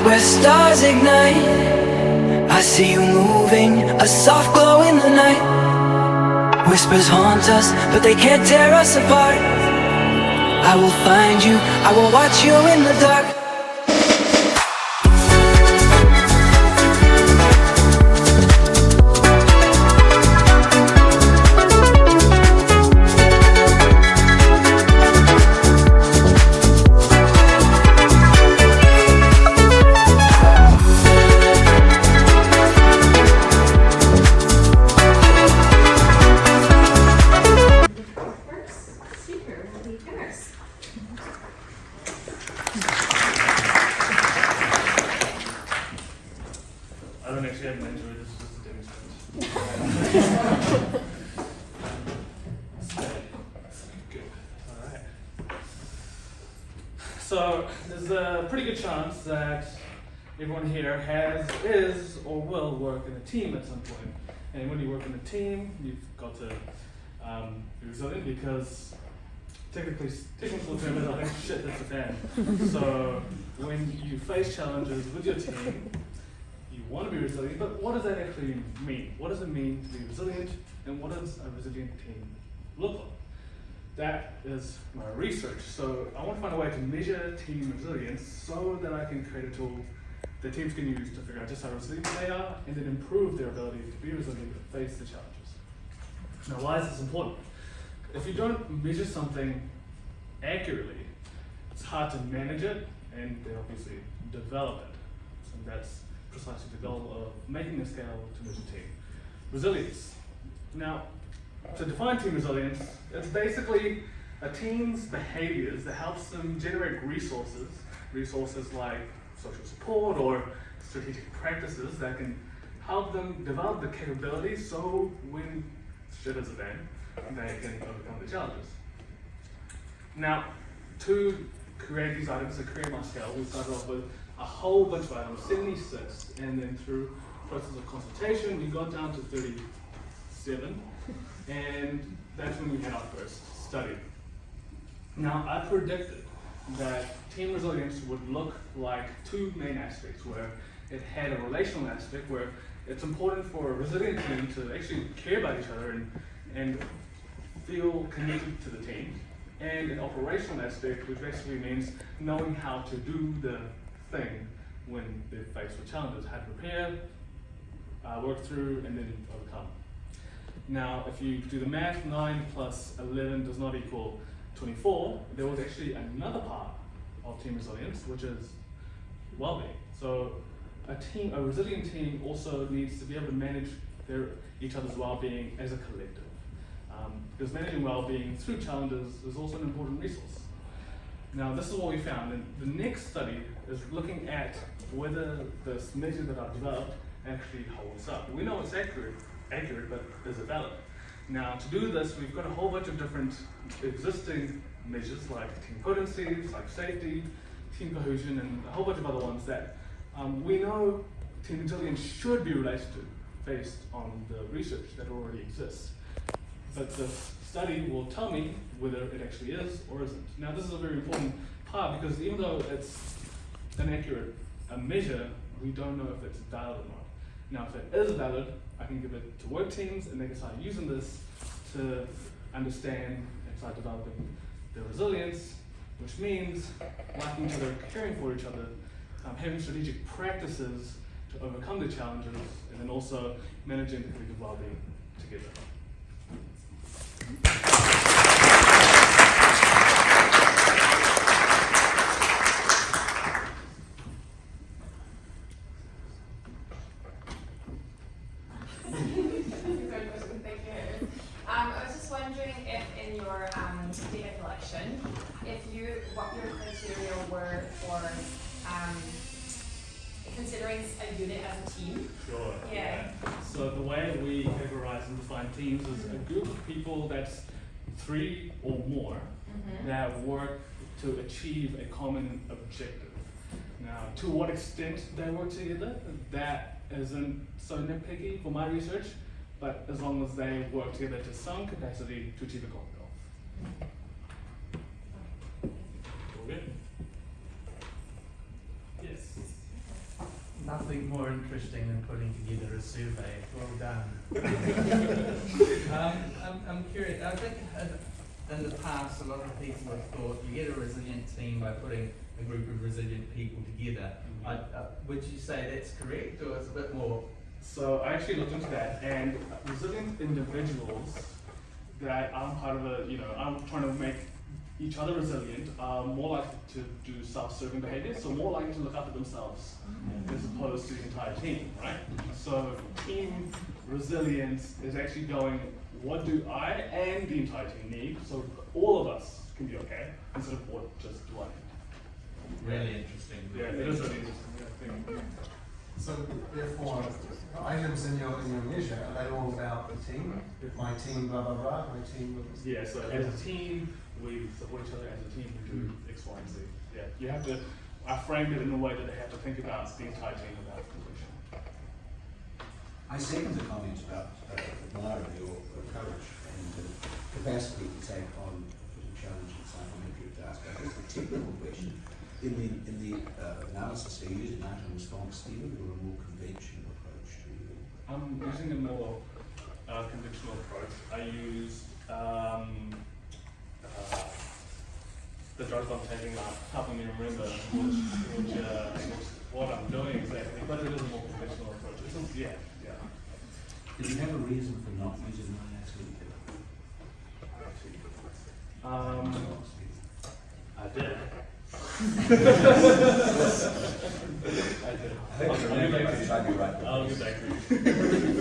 Where stars ignite, I see you moving, a soft glow in the night. Whispers haunt us, but they can't tear us apart. I will find you, I will watch you in the dark. I don't actually have an intro, this is just a demonstration. Good. Alright. So, there's a pretty good chance that everyone here is, or will work in a team at some point. And when you work in a team, you've got to be resilient because technical term is, I think, shit hits the fan. So, when you face challenges with your team, you want to be resilient, but what does that actually mean? What does it mean to be resilient, and what does a resilient team look like? That is my research. So I want to find a way to measure team resilience so that I can create a tool that teams can use to figure out just how resilient they are and then improve their ability to be resilient and face the challenges. Now, why is this important? If you don't measure something accurately, it's hard to manage it and then obviously develop it. So that's precisely the goal of making a scale to measure team resilience. Now, to define team resilience, it's basically a team's behaviors that helps them generate resources like social support or strategic practices that can help them develop the capabilities so when shit hits the fan, they can overcome the challenges. Now, to create these items, to create my scale, we started off with a whole bunch of items, 76, and then through process of consultation, we got down to 37, and that's when we had our first study. Now, I predicted that team resilience would look like two main aspects, where it had a relational aspect, where it's important for a resilient team to actually care about each other and feel connected to the team, and an operational aspect, which basically means knowing how to do the thing when they're faced with challenges, how to prepare, work through, and then overcome. Now, if you do the math, 9 plus 11 does not equal 24. There was actually another part of team resilience, which is well-being. So a resilient team also needs to be able to manage each other's well-being as a collective. Because managing well-being through challenges is also an important resource. Now, this is what we found, and the next study is looking at whether this measure that I've developed actually holds up. We know it's accurate, but is it valid? Now, to do this, we've got a whole bunch of different existing measures like team potencies, like safety, team cohesion, and a whole bunch of other ones that we know team resilience should be related to based on the research that already exists. But this study will tell me whether it actually is or isn't. Now, this is a very important part because even though it's an accurate measure, we don't know if it's valid or not. Now, if it is valid, I can give it to work teams and they can start using this to understand and start developing their resilience which means liking each other, caring for each other, having strategic practices to overcome the challenges, and then also managing the collective well-being together. Thank you. I was just wondering if in your data collection, what your criteria were for considering a unit as a team. Sure. Yeah. So the way we categorize and define teams is a group of people that's 3 or more that work to achieve a common objective. Now, to what extent they work together, that isn't so nitpicky for my research, but as long as they work together to some capacity to achieve a common goal. All good? Yes. Nothing more interesting than putting together a survey. Well done. I'm curious. I think in the past, a lot of people have thought you get a resilient team by putting a group of resilient people together. Would you say that's correct, or it's a bit more? So I actually looked into that, and resilient individuals that I'm part of I'm trying to make each other resilient are more likely to do self-serving behaviors, so more likely to look after themselves as opposed to the entire team, right? So team resilience is actually going, what do I and the entire team need, so all of us can be okay, instead of what just do I need. Really interesting. Yeah, it is really interesting. So therefore, items in your measure, are they all about the team? My team, blah blah blah. My team. Yeah. So as a team, we support each other. As a team, we do X, Y, and Z. Yeah. You have to. I framed it in a way that they have to think about the entire team without completion. I second the comments about admiring your courage and capacity to take on a challenging psychometric task. I guess the technical question, in the analysis they use an item response, Stephen, or a more conventional approach to it? I'm using a more conventional approach. I used the drugs I'm taking are helping me remember which what I'm doing exactly, but it is a more conventional approach. Yeah. Did you have a reason for not using my sleep? I did. I hope you remember. I'll get back to you.